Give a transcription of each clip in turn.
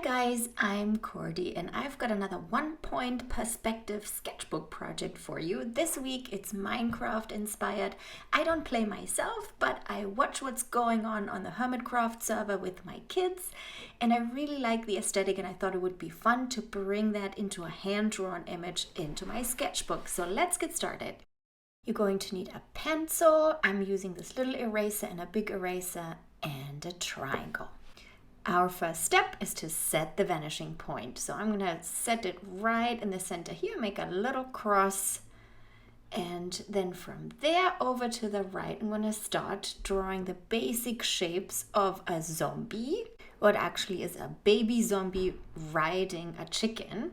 guys, I'm Cordy and I've got another 1-point perspective sketchbook project for you. This week it's Minecraft inspired. I don't play myself, but I watch what's going on the Hermitcraft server with my kids, and I really like the aesthetic and I thought it would be fun to bring that into a hand-drawn image into my sketchbook. So let's get started. You're going to need a pencil. I'm using this little eraser and a big eraser and a triangle. Our first step is to set the vanishing point. So I'm going to set it right in the center here, make a little cross, and then from there over to the right, I'm going to start drawing the basic shapes of a zombie. What actually is a baby zombie riding a chicken.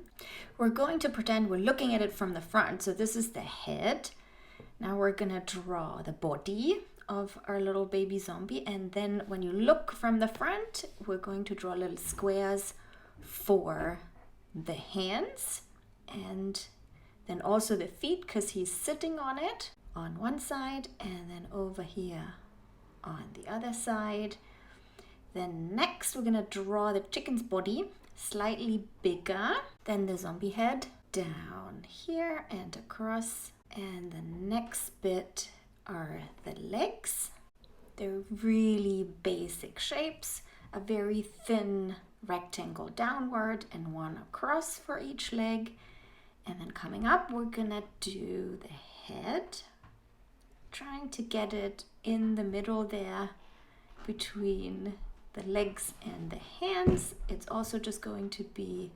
We're going to pretend we're looking at it from the front. So this is the head. Now we're going to draw the body of our little baby zombie, and then when you look from the front, we're going to draw little squares for the hands and then also the feet, because he's sitting on it on one side and then over here on the other side. Then next we're going to draw the chicken's body slightly bigger than the zombie head, down here and across, and the next bit are the legs. They're really basic shapes, a very thin rectangle downward and one across for each leg. And then coming up, we're gonna do the head, trying to get it in the middle there between the legs and the hands. It's also just going to be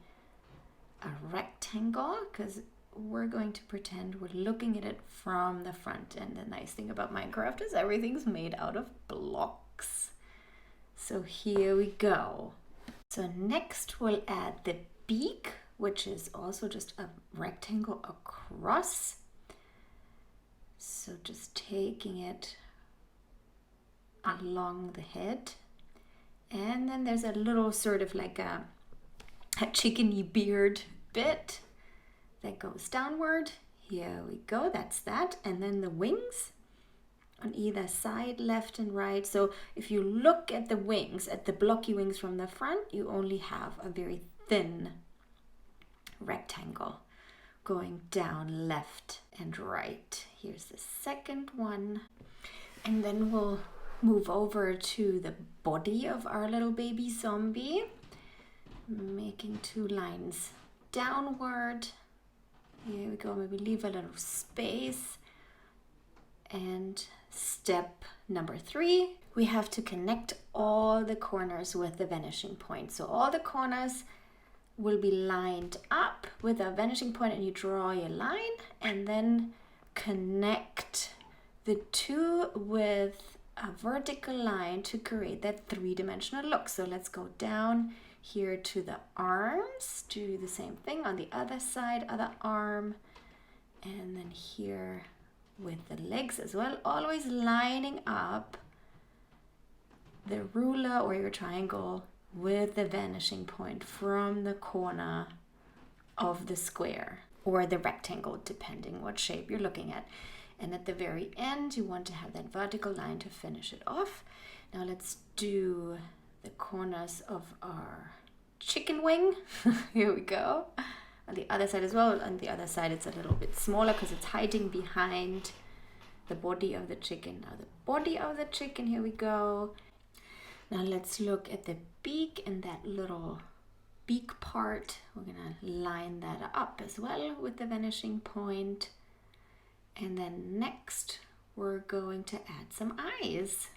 a rectangle because we're going to pretend we're looking at it from the front. And the nice thing about Minecraft is everything's made out of blocks. So here we go. So next we'll add the beak, which is also just a rectangle across. So just taking it along the head. And then there's a little sort of like a chickeny beard bit that goes downward. Here we go, that's that. And then the wings on either side, left and right. So if you look at the wings, at the blocky wings from the front, you only have a very thin rectangle going down left and right. Here's the second one. And then we'll move over to the body of our little baby zombie, making 2 lines downward. Here we go, maybe leave a little space. And step number 3, we have to connect all the corners with the vanishing point. So all the corners will be lined up with a vanishing point, and you draw your line and then connect the 2 with a vertical line to create that 3-dimensional look. So let's go down here to the arms, do the same thing on the other side, other arm, and then here with the legs as well, always lining up the ruler or your triangle with the vanishing point from the corner of the square or the rectangle, depending what shape you're looking at. And at the very end, you want to have that vertical line to finish it off. Now let's do the corners of our chicken wing. Here we go. On the other side as well. On the other side it's a little bit smaller because it's hiding behind the body of the chicken. Now the body of the chicken, here we go. Now let's look at the beak and that little beak part. We're gonna line that up as well with the vanishing point. And then next we're going to add some eyes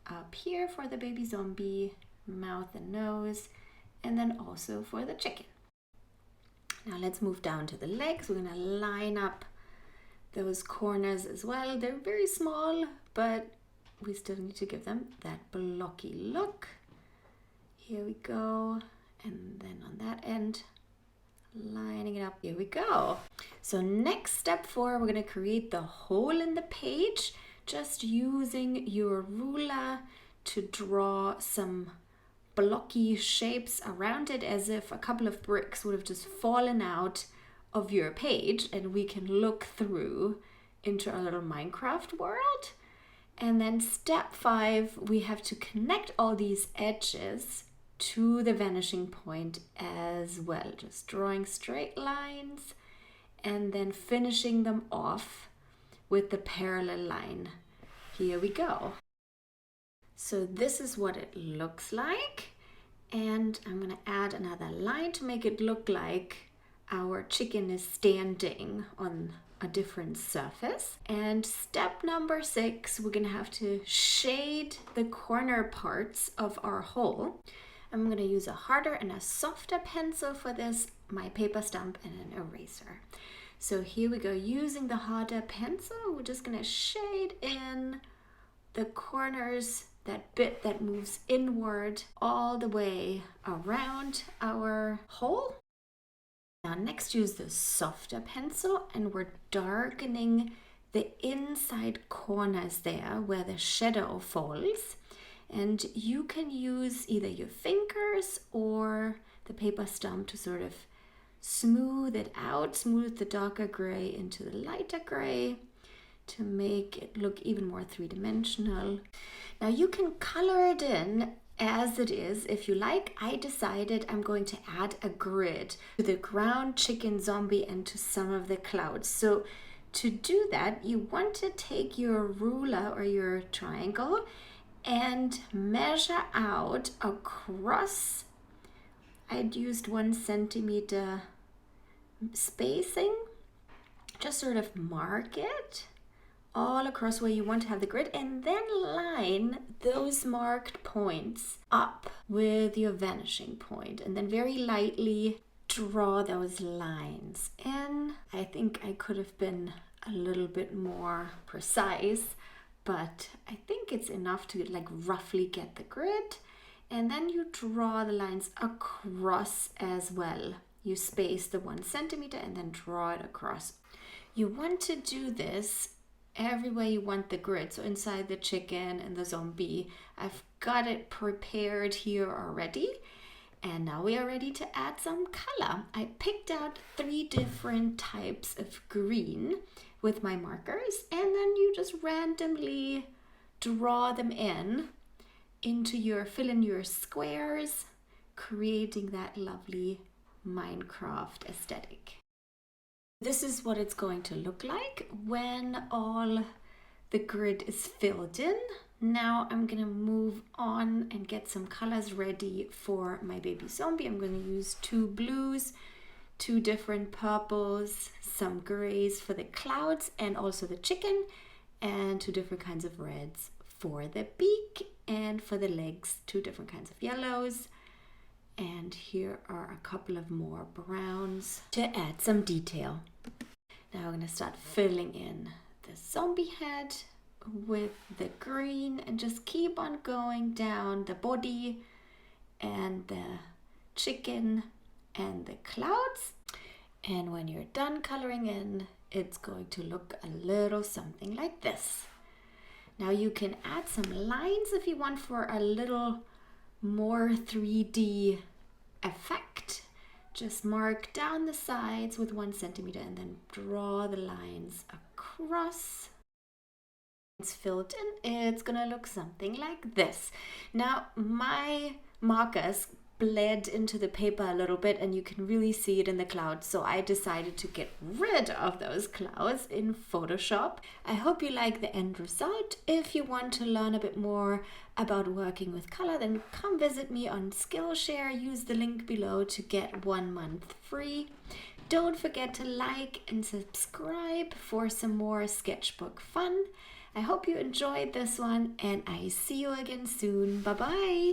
up here for the baby zombie, mouth and nose, and then also for the chicken. Now let's move down to the legs. We're gonna line up those corners as well. They're very small, but we still need to give them that blocky look. Here we go. And then on that end, lining it up. Here we go. So next, step 4, we're gonna create the hole in the page, just using your ruler to draw some blocky shapes around it, as if a couple of bricks would have just fallen out of your page and we can look through into our little Minecraft world. And then step 5, we have to connect all these edges to the vanishing point as well. Just drawing straight lines and then finishing them off with the parallel line. Here we go. So this is what it looks like. And I'm going to add another line to make it look like our chicken is standing on a different surface. And step number 6, we're going to have to shade the corner parts of our hole. I'm going to use a harder and a softer pencil for this, my paper stump and an eraser. So here we go, using the harder pencil, we're just going to shade in the corners, that bit that moves inward all the way around our hole. Now next, use the softer pencil and we're darkening the inside corners there where the shadow falls. And you can use either your fingers or the paper stump to sort of smooth it out, smooth the darker gray into the lighter gray to make it look even more three-dimensional. Now you can color it in as it is if you like. I decided I'm going to add a grid to the ground chicken zombie and to some of the clouds. So to do that, you want to take your ruler or your triangle and measure out across. I'd used 1 centimeter spacing. Just sort of mark it all across where you want to have the grid, and then line those marked points up with your vanishing point, and then very lightly draw those lines in. I think I could have been a little bit more precise, but I think it's enough to like roughly get the grid. And then you draw the lines across as well. You space the 1 centimeter and then draw it across. You want to do this everywhere you want the grid. So inside the chicken and the zombie, I've got it prepared here already. And now we are ready to add some color. I picked out 3 different types of green with my markers, and then you just randomly draw them into your, fill in your squares, creating that lovely Minecraft aesthetic. This is what it's going to look like when all the grid is filled in. Now I'm gonna move on and get some colors ready for my baby zombie. I'm gonna use 2 blues, 2 different purples, some grays for the clouds and also the chicken, and 2 different kinds of reds for the beak, and for the legs 2 different kinds of yellows. And here are a couple of more browns to add some detail. Now we're going to start filling in the zombie head with the green and just keep on going down the body and the chicken and the clouds. And when you're done coloring in, it's going to look a little something like this. Now you can add some lines if you want for a little more 3D effect. Just mark down the sides with 1 centimeter and then draw the lines across. It's filled in, it's gonna look something like this. Now my markers bled into the paper a little bit and you can really see it in the clouds, so I decided to get rid of those clouds in Photoshop. I hope you like the end result. If you want to learn a bit more about working with color, then come visit me on Skillshare. Use the link below to get 1 month free. Don't forget to like and subscribe for some more sketchbook fun. I hope you enjoyed this one and I see you again soon. Bye bye.